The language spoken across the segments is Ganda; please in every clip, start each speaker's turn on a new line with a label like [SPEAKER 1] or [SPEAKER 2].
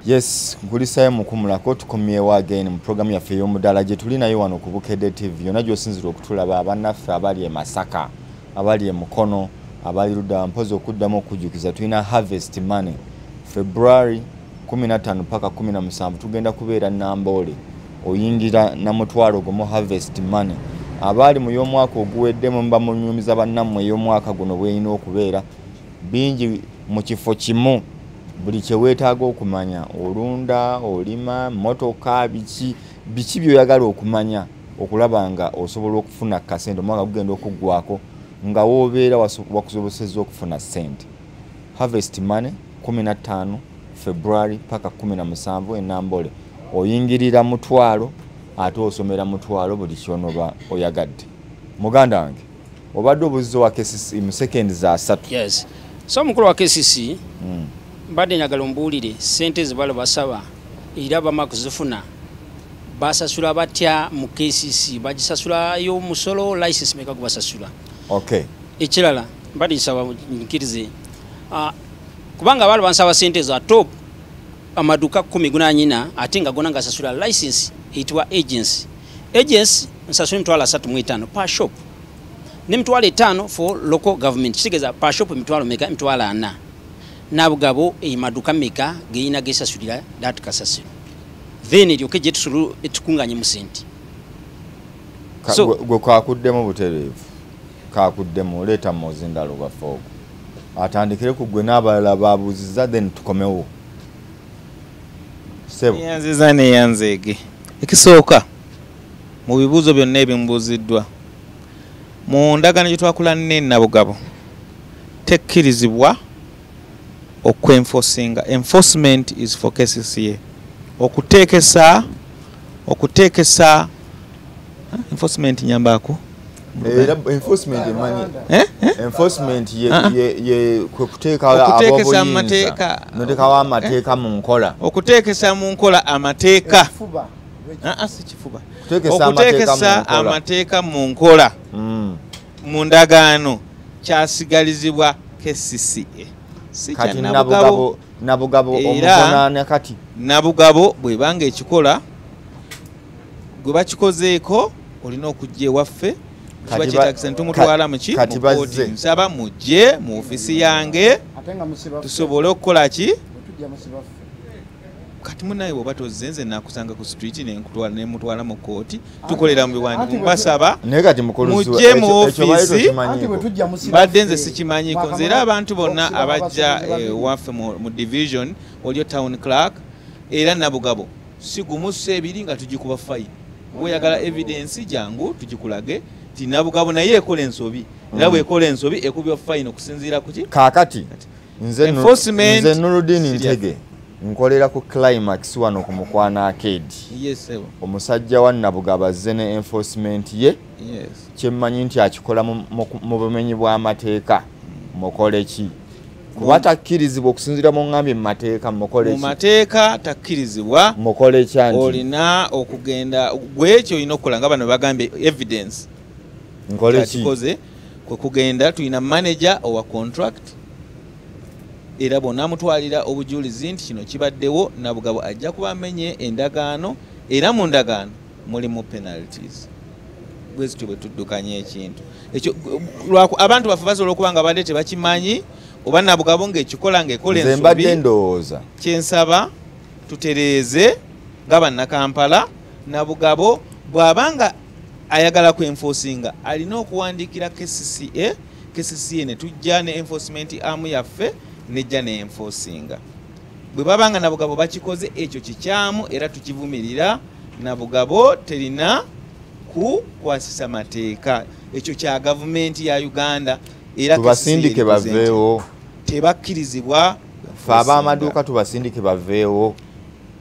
[SPEAKER 1] Yes, nkulisaye mukumulako tukomyewo again mu program yaffe y'omudala gye tuli nayo wano ku Bukedde TV. Yonna gy'osinzira okutulaba abannaffe abali e Masaka, abali e Mukono, abali Ludda mpozi okuddamu okujjukiza tulina Harvest Money February 15 paka 17 tugenda kubeera Namboole. Oyingira na mutwalo gomo Harvest Money. Abali mu y'omwaka oguweddemu mba munyumiza bannammwe y'omwaka guno bweyina okubeera bingi mu kifo kimu. Buli kye weetaaga okumanya olunda olima motoka biki byoyagala okumanya okulaba nga osobola okufuna kasente omwaka gugenda okuggwako nga woobeera wakusobosezza okufuna sente. Harvest Money 15 February paka 17 e Namboole. Oyingirira mutwalo ate osomera mutwalo buli kyonoba oyagadde. Muganda wange obadde obuzizo wa KCC mu seconds za 3.
[SPEAKER 2] Yes. So mukulu wa KCC mbadde njagala mbuulire sente zibalo basaba era bama kuzifuna basasula batya mu KCC bagisasula yo musolo license meka kubasasula.
[SPEAKER 1] Okay.
[SPEAKER 2] Ekirala mbadde nsaba nkirize kubanga abalo bansaba sente za top amaduka 10 gunanyina ate nga gona ngasasula license itwa agency nsasula mtwala 3.5 per shop ne mtwala 5 for local government kisigeza per shop mtwala meka mtwala 4 nabugabo maduka meka geina gesasulira that kasasiro then iryo keje tusulu etukunganye mu sente
[SPEAKER 1] so gwe kwakuddemu butereevu kakuddemu leta mozindalo bafogo atandikire kugwe n'abalala babuziza then tukomewo sebo
[SPEAKER 3] yanziza ne yanzege ekisooka mu bibuzo byonna ebimbuziddwa mu ndagano gye twakula Nabugabo tekkirizibwa okwenforcinga. Enforcement is for KCCA. Okutekesa enforcement nyambako.
[SPEAKER 1] Enforcement money. Enforcement ye kutekesa
[SPEAKER 3] amateeka.
[SPEAKER 1] Noteka wa amateeka mu nkola.
[SPEAKER 3] Okutekesa mu nkola amateeka. Si kifuba. Okutekesa amateeka mu nkola. Mu ndagaano kyasigalizibwa KCCA.
[SPEAKER 1] Kati Nabugabo omubonana kati
[SPEAKER 3] Nabugabo bwe banga ekikola gwe bakikozeeko olina okujja ewaffe kiba kitakisa ntumutwala muki nsaba mujje mu ofisi yange tusobole okukola ki kati munaye bwoba tozzenze nakusanga ku street nenkutwala nemutwala mu kooti tukolera mu biwandiiko mbasaba mujje mu ofisi badde nze sikimanyiko nze era abantu bonna abajja waffe mu division olyo town clerk era Nabugabo sigumusse ebiri nga tugikuba fine bweyagala evidence jangu tugikulage ti Nabugabo naye ekola ensobi era bwekola ensobi ekubya fine okusinziira kuki
[SPEAKER 1] kakati nze Nurudini Ntege nkolera ku Climax wano ku Mukwana Arcade.
[SPEAKER 3] Yes sir.
[SPEAKER 1] Omusajja wa Nabugabo azze ne enforcement ye.
[SPEAKER 3] Yes.
[SPEAKER 1] Kyemmanyi nti akikola mu bumenyi bw'amateeka mukole ki? Kuba takkirizibwa okusinziira mu ngambye mu mateeka mukole ki?
[SPEAKER 3] Mu mateeka takkirizibwa
[SPEAKER 1] mukole ki anti?
[SPEAKER 3] Olina okugenda gwekyo olina okukola nga bano bagambye evidence.
[SPEAKER 1] Nkole ki?
[SPEAKER 3] Kikoze kwe kugenda tulina manager owa contract era bonna mutwalira obujulizi nti kino kibaddewo Nabugabo ajja kuba amenye endagaano era mu ndagaano mulimu penalties bwezi tube tuddukanye ekintu ekyo abantu baffe basobola okuba nga badde tebakimanyi oba Nabugabo ng'ekikola ng'ekola ensobi
[SPEAKER 1] mbadde ndowooza
[SPEAKER 3] kyensaba tutereeze nga bannakampala Nabugabo bw'abanga ayagala ku enforcinga alina okuwandiikira KCCA ne tujja ne enforcement arm yaffe nejja ne enforcinga bwe babanga Nabugabo bakikoze ekyo kikyamu era tukivumirira Nabugabo terina kukwasisa mateeka ekyo kya gavumenti ya Uganda era
[SPEAKER 1] tubasindike baveewo
[SPEAKER 3] tebakkirizibwa
[SPEAKER 1] fa ab'amaduuka tubasindike baveewo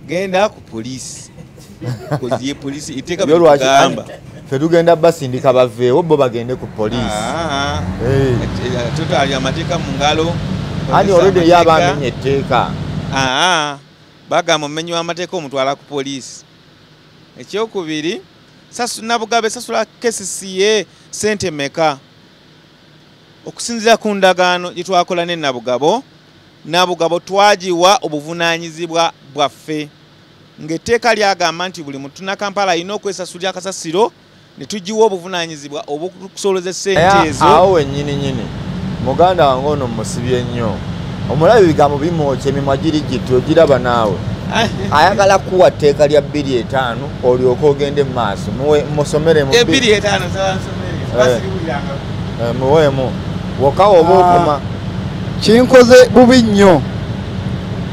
[SPEAKER 3] genda ku poliisi koziye poliisi iteeka bigamba
[SPEAKER 1] fe tugenda basindika baveewo bo bagende ku poliisi
[SPEAKER 3] tutali amateeka mu ngalo
[SPEAKER 1] ani already yabamenye etteeka
[SPEAKER 3] bagamba omumenyi w'amateeka omutwala ku poliisi ekyokubiri Nabugabo esasula KCCA sente meka okusinziira ku ndagaano gye twakola ne Nabugabo nabugabo twagiwa obuvunaanyizibwa bwaffe ng'etteeka lyagamba nti buli muntu Nakampala alina okwesasulira akasasiro ne tugiwa obuvunaanyizibwa obukusoleza ssente ezo.
[SPEAKER 1] Awo wennyini muganda wange ono musibye nnyo omulabi bigambo bimwokya emimwa giri giti ogiraba naawe ayagala kuwa tteeka lya 2.5 olyoke ogende mu maaso musomere mu
[SPEAKER 3] 2.5
[SPEAKER 1] muweemu wokawo oba okoma
[SPEAKER 4] kinkoze bubi nnyo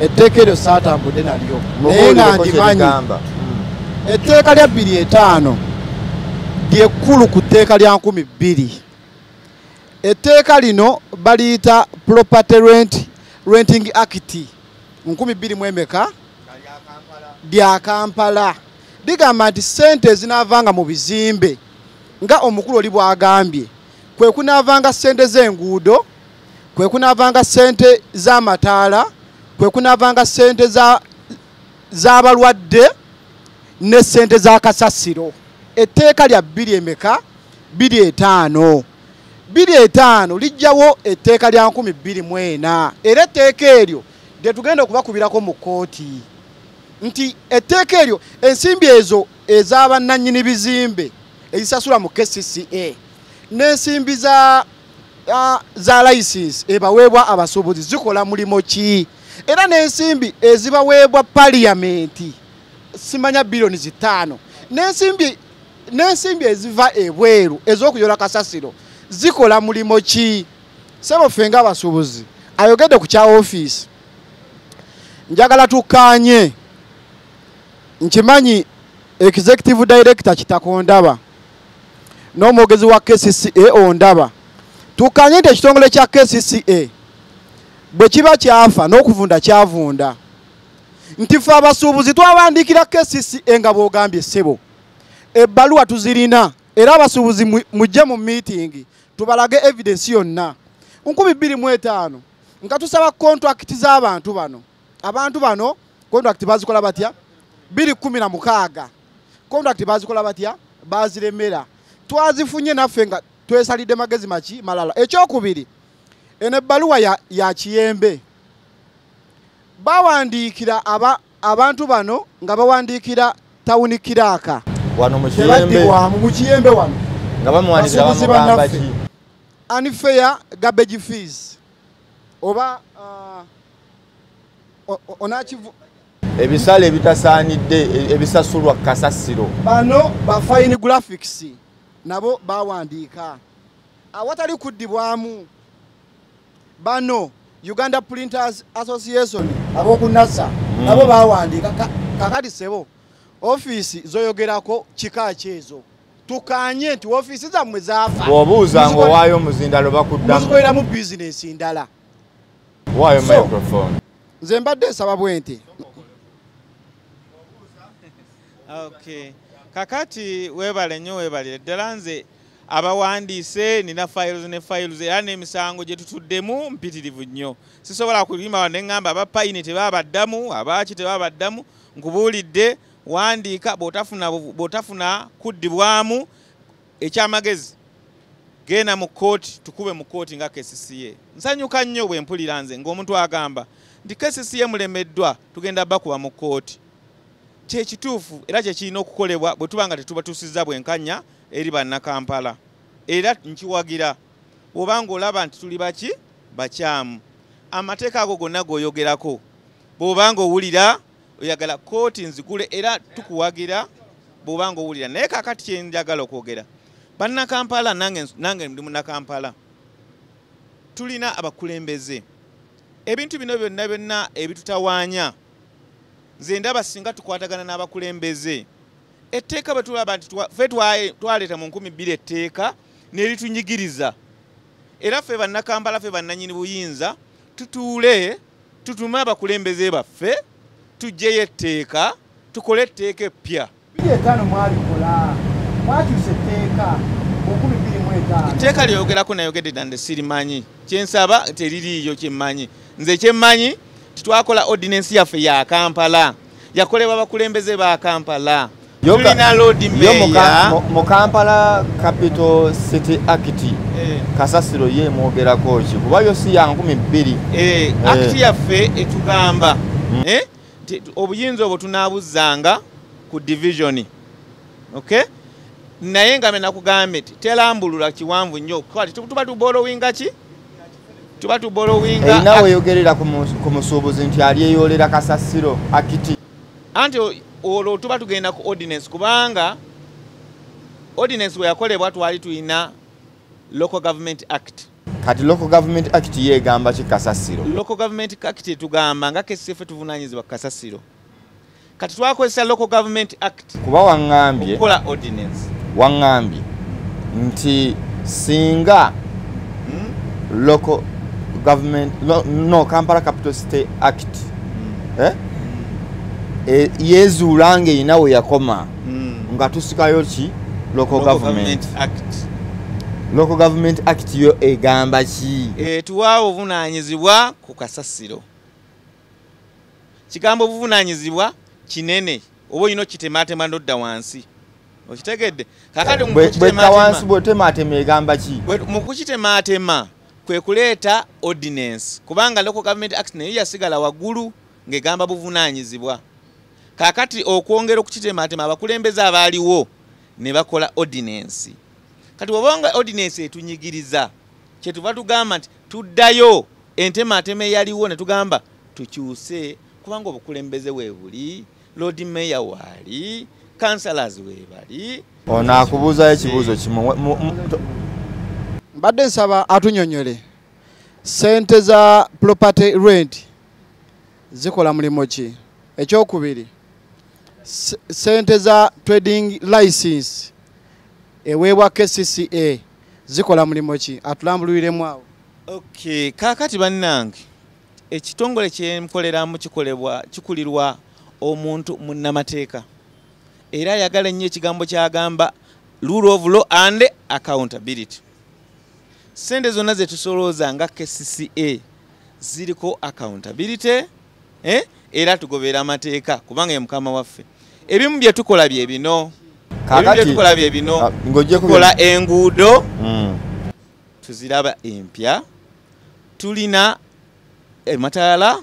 [SPEAKER 4] etteeka eryo saatambudde nalyo naye nga ndimanyi etteeka lya 2.5 lyekkulu ku tteeka lya 2000. Etteeka lino baliyita Property Renting Act 2000 lya Kampala ligamba nti ssente ezinaavanga mu bizimbe nga omukulu oli bw'agambye kwe kunaavanga ssente z'enguudo, kwe kunaavanga ssente z'amataala, kwe kunaavanga ssente z'abalwadde ne ssente za kasasiro. Etteeka lya 2.5 lijjawo etteeka lya 2004 era etteeka eryo lye tugenda okubakubirako mu kkooti nti etteeka eryo ensimbi ezo ez'abannannyini bizimbe ezisasula mu KCCA n'ensimbi za license ebaweebwa abasuubuzi zikola mulimo ki era n'ensimbi ezibaweebwa paliyamenti simanya biliyoni 5 n'ensimbi eziva ebweru ez'okuyola kasasiro zikola mulimo ki. Sebo fenga abasuubuzi ayogedde ku kya ofiisi njagala tukkaanye nkimanyi executive director Kitakondaba n'omwogezi wa KCCA ondaba tukkaanye nti ekitongole kya KCCA bwe kiba kyafa n'okuvunda kyavunda nti ffe abasuubuzi twawandiikira KCCA nga bw'ogambye ssebo ebbaluwa tuzirina era abasuubuzi mujje mu meeting tubalage evidence yonna 2005 nga tusaba contract z'abantu bano contract bazikola batya 2016 contract bazikola batya baziremera twazifunye naffe nga twesalidde magezi maki malala. Ekyokubiri ene ebbaluwa ya Kiyembe bawandiikira abantu bano nga bawandiikira tawuni Kiraaka
[SPEAKER 1] wano mu
[SPEAKER 4] Kiyembe wano
[SPEAKER 1] nga bamuwandiikira bamugamba ki
[SPEAKER 4] unfair garbage fees oba onakivu
[SPEAKER 1] ebisale ebitasaanidde ebisasulwa kasasiro
[SPEAKER 4] bano ba fine graphics nabo bawandiika awatali kuddibwamu bano Uganda Printers Association abokunasa nabo bawandiika kakati sebo office zoyogerako kika kyezo tukanye nti office zammwe zafa
[SPEAKER 1] obuuza ngo waayo muzindalo bakuddamu
[SPEAKER 4] muzikolera mu business ndala
[SPEAKER 1] waayo microphone
[SPEAKER 4] nze mbadde nsaba bwente.
[SPEAKER 3] Okay. Kakati webale nnyo webalire ddala nze abawandiise nina files era n'emisango gye tutuddemu mpitirivu nnyo sisobola kulimba wadde ngamba abapayini tebabaddamu abaaki tebabaddamu nkubuulidde wandiika bw'otafuna kuddibwamu ekyamagezi genda mu kkooti tukube mu kkooti nga KCCA. Nsanyuka nnyo bwe mpulira nze ng'omuntu agamba nti KCCA mulemeddwa tugenda bakuba mu kkooti kyekituufu era kyekirina okukolebwa bwe tuba nga tetubatuusizza bwenkanya eri bannakampala era nkiwagira bw'obanga olaba nti tuli baki bakyamu amateeka ago gonna g'oyogerako bw'obanga owulira oyagala kkooti nzigule era tukuwagira bw'obanga owulira naye kakati kyenjagala okwogera bannakampala nange ndi munnakampala tulina abakulembeze ebintu bino byonna ebitutawaanya nze ndaba singa tukwatagana n'abakulembeze etteeka bwe tulaba nti ffe twaleeta mu 2000 etteeka n'eritunyigiriza era ffe bannakampala ffe bannannyini buyinza tutuule tutume abakulembeze baffe tuggyeyo etteeka tukole etteeka eppya.
[SPEAKER 4] 2005 mwalikola mwakyusa etteeka mu 2005
[SPEAKER 3] etteeka lyogerako nayogedde dande sirimanyi kyensaba teririiyo kyemmanyi nze kyemmanyi titwakola ordinance yaffe ya Kampala yakolebwa abakulembeze ba Kampala tulina Lord Mayor
[SPEAKER 1] mu Kampala Capital City Act Kasasiro ye mwogerako ki kuba yo si ya 2000
[SPEAKER 3] act yaffe etugamba obuyinza obwo tunaabuzanga ku division okay naye nga mena kugambe telambulula kiwanvu nnyo kwati tuba tuborrowinga ki tuba tuborrowinga
[SPEAKER 1] nawe yogerera ku musuubuzi nti ali eyolera Kasasiro akiti
[SPEAKER 3] anti olwo tuba tugenda ku ordinance kubanga ordinance we yakolebwa twali tuyina Local Government Act.
[SPEAKER 1] Kati Local Government Act yegamba ki Kasasiro?
[SPEAKER 3] Local Government Act tugamba nga KCF tuvunanyizibwa Kasasiro. Kati twakozesa Local Government Act
[SPEAKER 1] kuba wangambye
[SPEAKER 3] okukola ordinance.
[SPEAKER 1] Wangambye nti singa Local Government no Kampala Capital City Act yezuulange inawe yakoma nga tusikayo ki Local Government
[SPEAKER 3] Act.
[SPEAKER 1] Local Government Act yo egamba ki
[SPEAKER 3] tuwaawo obuvunanyizibwa ku Kasasiro. Kigambo obuvunanyizibwa kinene oba olina okitematema ndodda wansi okitegedde kakati
[SPEAKER 1] wansi bwetematema egamba ki
[SPEAKER 3] mu kukitematema kwe kuleeta ordinance kubanga Local Government Act nayo yasigala waggulu ng'egamba buvunanyizibwa kakati okwongera okukitematema abakulembeze abaaliwo ne bakola ordinance. Kati wabanga ordinance etunyigiriza kyetuva tugamba nti tuddayo entemateme yaliwo ne tugamba tukyuse kubanga obukulembeze weebuli Lord Mayor waali councillors weebali
[SPEAKER 1] ono akubuuzayo ekibuuzo kimu
[SPEAKER 4] mbadde nsaba atunyonyole sente za property rent zikola mulimo ki ekyokubiri sente za trading license eweebwa KCCA zikola mulimo ki atulambuliremu awo.
[SPEAKER 3] Okay kakati bannange ekitongole kyemkoleramu kikulirwa omuntu munnamateeka era ayagala ennyo ekigambo kyagamba rule of law and accountability. Sente zonna zetusolooza nga KCCA ziriko accountability era tugoberera amateeka kubanga ye mukama waffe. Ebimu bye tukola bye bino tukola bye bino tukola enguudo tuziraba empya tulina emataala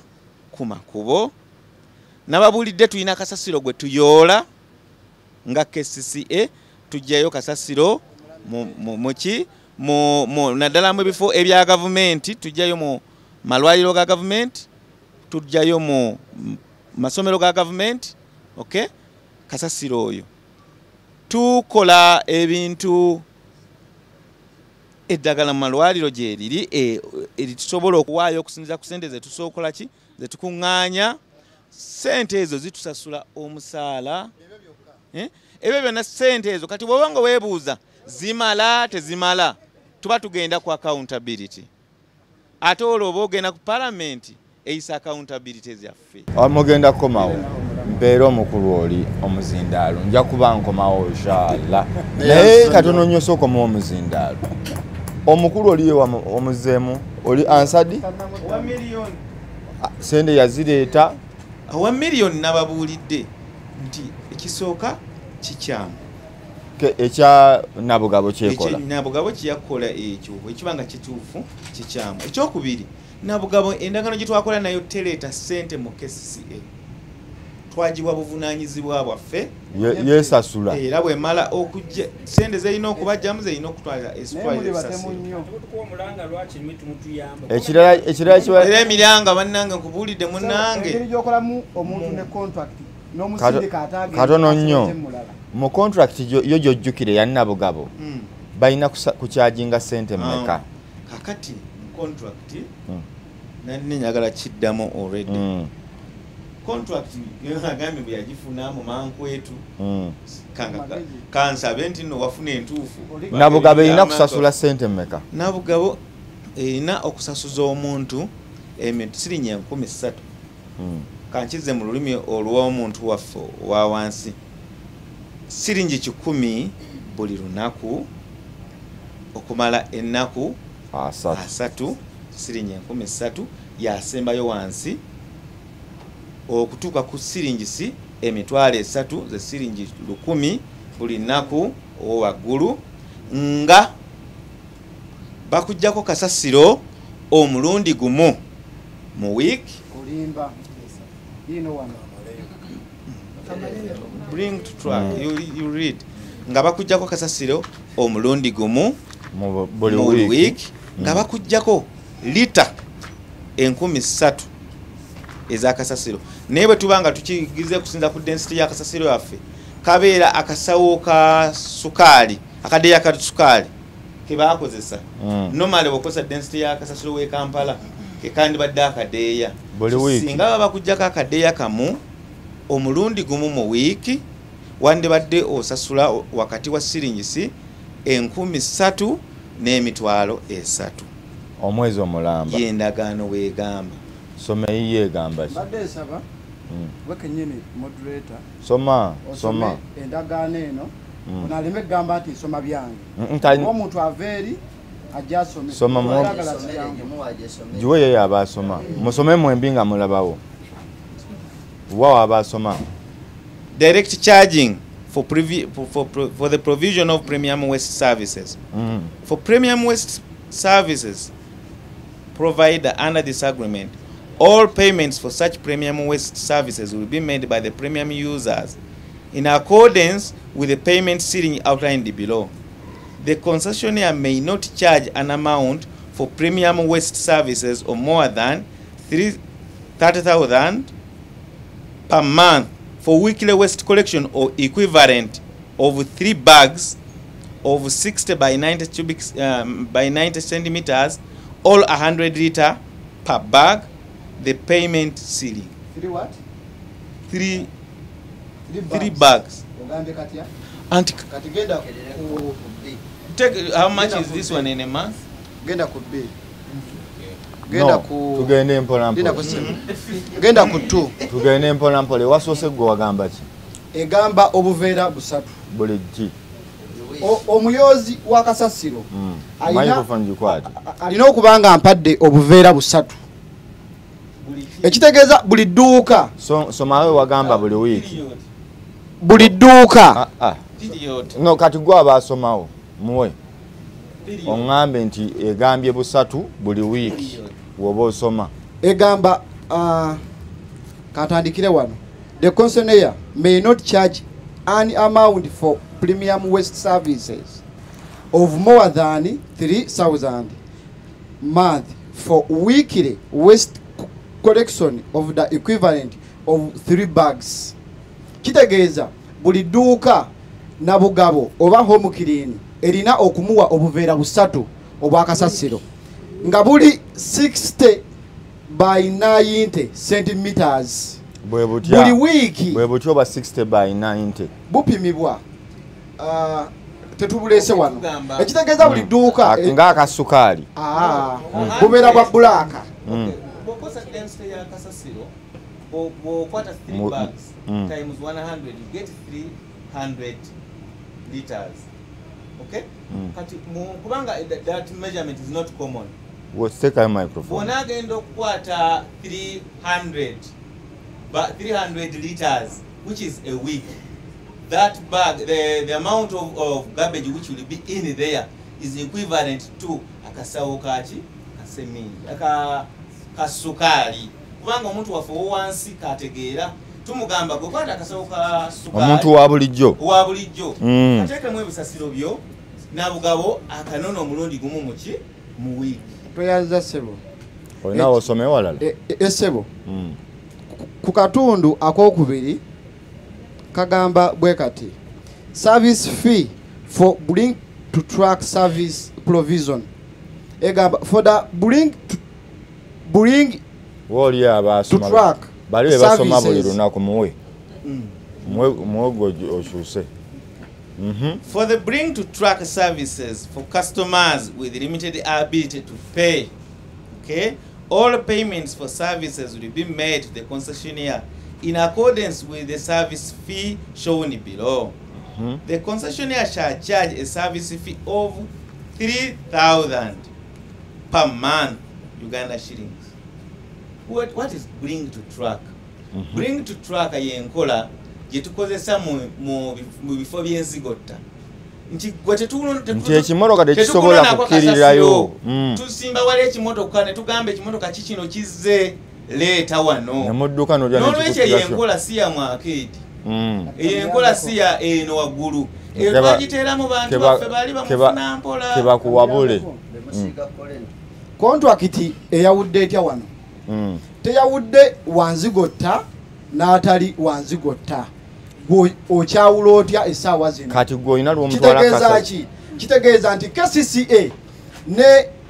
[SPEAKER 3] ku makubo n'ababulidde tulina Kasasiro gwe tuyoola nga KCCA tujjayo Kasasiro naddala mu ebifo ebya gavumenti tujjayo mu malwaliro ga gavumenti tujjayo mu masomero ga gavumenti okay Kasasiro oyo tukola ebintu eddagala mu malwaliro gye liri eritusobola okuwaayo okusinziira ku sente zetusookola ki zetukuŋŋaanya sente ezo zitusasula omusaala ebyo byonna sente ezo kati bw'oba nga weebuuza zimala tezimala tuba tugenda ku accountability ate olwo oba ogenda ku palamenti eyisa accountability zaffe
[SPEAKER 1] mugenda kukomawo mbeera omukulu oli omuzindaalo nja kuba nkomawo inshallah naye katono nnyo sookomawo omuzindaalo omukulu oli omuzeemu oli ansadi
[SPEAKER 3] wa million
[SPEAKER 1] sente yazireeta
[SPEAKER 3] wa million nababuulidde nti ekisooka kikyamu
[SPEAKER 1] ekya nabugabo kyekola
[SPEAKER 3] nabugabo kiyakola ekyo ekibanga kituufu kikyamu ekyokubiri nabugabo endagaano gye twakola nayo teleeta ssente mu KCCA twagibwa buvunanyizibwa bwaffe
[SPEAKER 1] yesasula
[SPEAKER 3] era bwemala okujja sente zerina okubajjamu zerina okutwalira ekirala emiranga bannange nkubuulidde munnange
[SPEAKER 1] katono nnyo mu contract yo gyojjukire ya nabugabo balina kukyajinga sente mmeka
[SPEAKER 3] kakati mu contract nanne njagala kiddamu already contract yagambye bwe yagifuna mu mankwetu kansabe nti no wafuna entuufu
[SPEAKER 1] nabugabo erina kusasula sente mmeka
[SPEAKER 3] nabugabo erina okusasuza omuntu sirinnya 13,000 kankize mu lulimi olw'omuntu waffe owa wansi siringi 10 buli lunaku okumala ennaku 3 siringi 13,000 yasembayo wansi okutuuka ku siringisi emitwalo 3 ze siringi 100 buli nnaku owaggulu nga bakujjako kasasiro omulundi gumu mu week.
[SPEAKER 4] Olimba ino wano
[SPEAKER 3] bring to track you read nga bakujjako kasasiro omulundi gumu
[SPEAKER 1] mu
[SPEAKER 3] mu week nga bakujjako lita 3,000 ez'akasasiro. Naye bwe tuba nga tukigize kusinza ku density y'akasasiro yaffe kabeera akasawo ka sukaali akadeeya ka sukaali ke baakozesa. Normally bw'okozesa density y'akasasiro w'e Kampala ke kandibadde akadeeya. Singa baba bakujjako akadeeya kamu omulundi gumu mu wiiki wandibadde osasula wakati wa siringisi 3,000 n'emitwalo 3
[SPEAKER 1] omwezi omulamba.
[SPEAKER 3] Y'endagaano weegamba.
[SPEAKER 1] Soma iye gamba ki?
[SPEAKER 4] badde saba wekenyini moderator
[SPEAKER 1] soma
[SPEAKER 4] endagaano eno onaleme gamba ati soma byange omuntu aveeri ajja asome
[SPEAKER 1] soma mu jiwe ye abasoma musome mwembi nga mulabawo wa abasoma.
[SPEAKER 3] Direct charging for the provision of premium waste services. For premium waste services provided under this agreement, all payments for such premium waste services will be made by the premium users in accordance with the payment ceiling outlined below. The concessionaire may not charge an amount for premium waste services of more than 30,000 per month for weekly waste collection or equivalent of 3 bags of 60 by 90 cubic by 90 centimeters or 100 liter per bag. The payment ceiling.
[SPEAKER 4] 3 what?
[SPEAKER 3] 3 bags. And take how much is this one in a month?
[SPEAKER 4] Genda ku B.
[SPEAKER 1] Genda ku tugende mpola mpola.
[SPEAKER 4] Genda ku 2.
[SPEAKER 1] Tugende mpola mpola wasose gwe wagamba ki?
[SPEAKER 4] Egamba obuveera busatu.
[SPEAKER 1] Buli ki?
[SPEAKER 4] Omuyozi wa kasasiro. Alina okubanga mpadde obuveera busatu. Ekitegeeza buli dduuka.
[SPEAKER 1] Somawe wagamba buli wiiki.
[SPEAKER 4] Buli dduuka.
[SPEAKER 1] No kati gwe abasomawo muwe. Ongambe nti egambye busatu buli wiiki woba osoma.
[SPEAKER 4] Egamba katandikire wano. The concessionaire may not charge any amount for premium waste services of more than 3,000 month for weekly waste collection of the equivalent of 3 bags. Kitegeeza buli dduuka na bugabo oba home clean erina okumuwa obuveera busatu obwakasasiro nga buli 60 by 90 centimeters buli wiiki.
[SPEAKER 1] Bwe butyo oba 60 by 90
[SPEAKER 4] bupimibwa tetubulese wano. Ekitegeeza buli dduuka
[SPEAKER 1] ng'akasukaali
[SPEAKER 4] bubeera bwa bulaka.
[SPEAKER 3] Bokosa density ya kasasiro bokwata 3 bags times 100 you get 300 liters. Okay? Kati kubanga that measurement is not common.
[SPEAKER 1] What's take a microphone?
[SPEAKER 3] Bona gendo kwata 300 liters which is a week. That bag the amount of garbage which will be in there is equivalent to akasawo kachi kasemingi kasukali. Kubanga omuntu waffe wansi kategeera tumugamba gwe kwata akasawo ka sukali
[SPEAKER 1] omuntu wa bulijjo
[SPEAKER 3] kateekemu ebisasiro byo nabugabo akanono omulundi gumu muki mu wiiki.
[SPEAKER 4] Tweyanza ssebo
[SPEAKER 1] olina osome walala
[SPEAKER 4] essebo ku katundu akokubiri kagamba bwe kati service fee for bring to track service provision egamba for the bring
[SPEAKER 1] woli abasoma bali basoma buli lunaku muwe okyuse.
[SPEAKER 3] For the bring to track services for customers with limited ability to pay, okay, all payments for services will be made to the concessionaire in accordance with the service fee shown below. The concessionaire shall charge a service fee of 3,000 per month Uganda shillings. What is bring to track? Bring to track yenkola gye tukozesa mu bifo by'enzigotta nti gwe
[SPEAKER 1] nti ekimotoka tekisobola kukkirirayo
[SPEAKER 3] tusimba wala ekimotoka ne tugamba ekimotoka kikino kizze leeta wano
[SPEAKER 1] nemudduka
[SPEAKER 3] n'olwekyo yenkola si ya mwakeedi enkola si ya eno waggulu twagiteeramu bantu baffe baali bamufuna mpola
[SPEAKER 1] tebakuwabule
[SPEAKER 4] kontrakiti eyawudde etya wano teyawudde wanzigotta n'atali wanzigotta okyawula otya essaawa zino
[SPEAKER 1] kati gwe olina
[SPEAKER 4] kitegeeza ki kitegeeza nti KCCA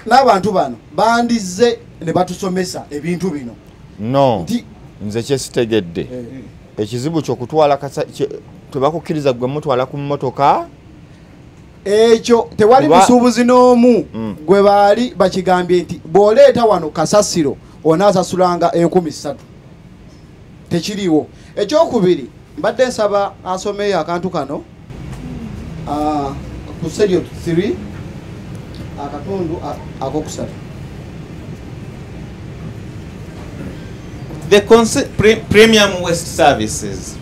[SPEAKER 4] n'abantu bano bandizze ne batusomesa ebintu bino
[SPEAKER 1] no nze kyesitegedde ekizibu kyokutwala tebakukkiriza gwe mutwala ku mmotoka
[SPEAKER 4] ekyo tewali musuubuzi n'omu gwe baali bakigambye nti bw'oleeta wano kasasiro onaasasulanga 13,000 tekiriiwo. Ekyokubiri mbadde nsaba asomeyo akantu kano ku serial 3 akatundu akokusatu.
[SPEAKER 3] The premium waste services.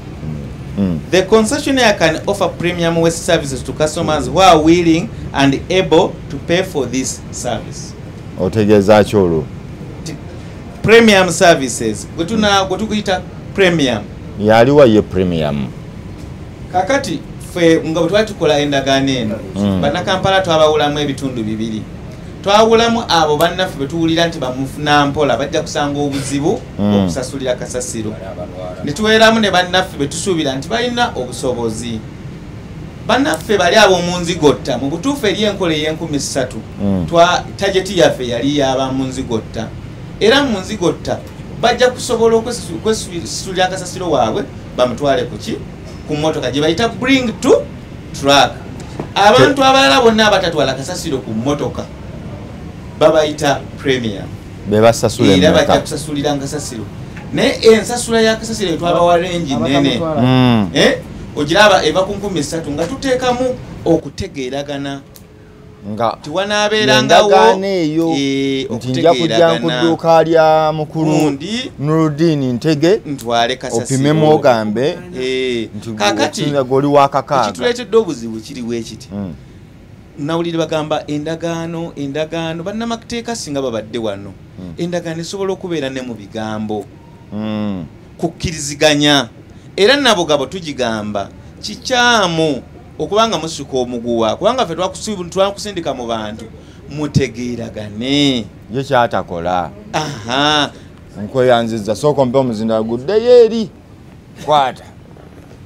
[SPEAKER 3] The concessionaire can offer premium waste services to customers who are willing and able to pay for this service.
[SPEAKER 1] Otegeeza kyolo.
[SPEAKER 3] Premium services. Gwe tukuyita premium.
[SPEAKER 1] Yaliwa ye premium.
[SPEAKER 3] Kakati fe nga bwe twali tukola endagaano eno bannakampala twabawulamu ebitundu bibiri. Twawulamu abo bannaffe be tuwulira nti bamufuna mpola bajja kusanga obuzibu okusasulira kasasiro. Ne tuweeramu ne bannaffe be tusuubira nti balina obusobozi. Bannaffe bali ab'omu nzigotta mu butuufu eri enkola ey'R3,000 tageti yaffe yali y'ab'omu nzigotta. Era mu nzigotta bajja kusobola okwesusulira kasasiro waabwe bamutwale ku mmotoka gye bayita bring to truck. Abantu abalala bonna abatatwala kasasiro ku mmotoka babayita premium.
[SPEAKER 1] Bebasasula
[SPEAKER 3] era bajja kusasulira kasasiro. Ne ensasula ya kasasiro twabawa range nene. Ogiraba eva ku 13,000 nga tuteekamu okutegeeragana
[SPEAKER 1] nga
[SPEAKER 3] tiwanaabeerangawo
[SPEAKER 1] nti nja kujja ku dduuka lya mukulu Nurudini Ntege
[SPEAKER 3] ntwale kasasiro
[SPEAKER 1] opimemu ogambe
[SPEAKER 3] kakati
[SPEAKER 1] goli wa kakaaga
[SPEAKER 3] ekituleetedde obuzibu kiriwo ekiti nawulire bagamba endagaano bannamateeka singa babadde wano endagaano esobola okubeera ne mu bigambo kukkiriziganya era nabugabo tugigamba kikyamu okubanga musika omuguwa kubanga ffe twakusindika mu bantu mutegeeragane
[SPEAKER 1] ye kyatakola nkweyanziza sooka mpe omuzinda guddeyo eri kwata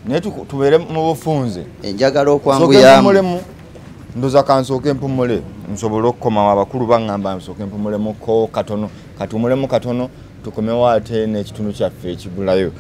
[SPEAKER 1] naye tubeere mu bufunze
[SPEAKER 5] enjagala okwanguyamu
[SPEAKER 1] ndoza kansooke mpumule nsobole okukomawo abakulu baŋŋamba nsooke mpumulemuko katono katumulemu katono tukomewo ate n'ekitundu kyaffe ekibulayo.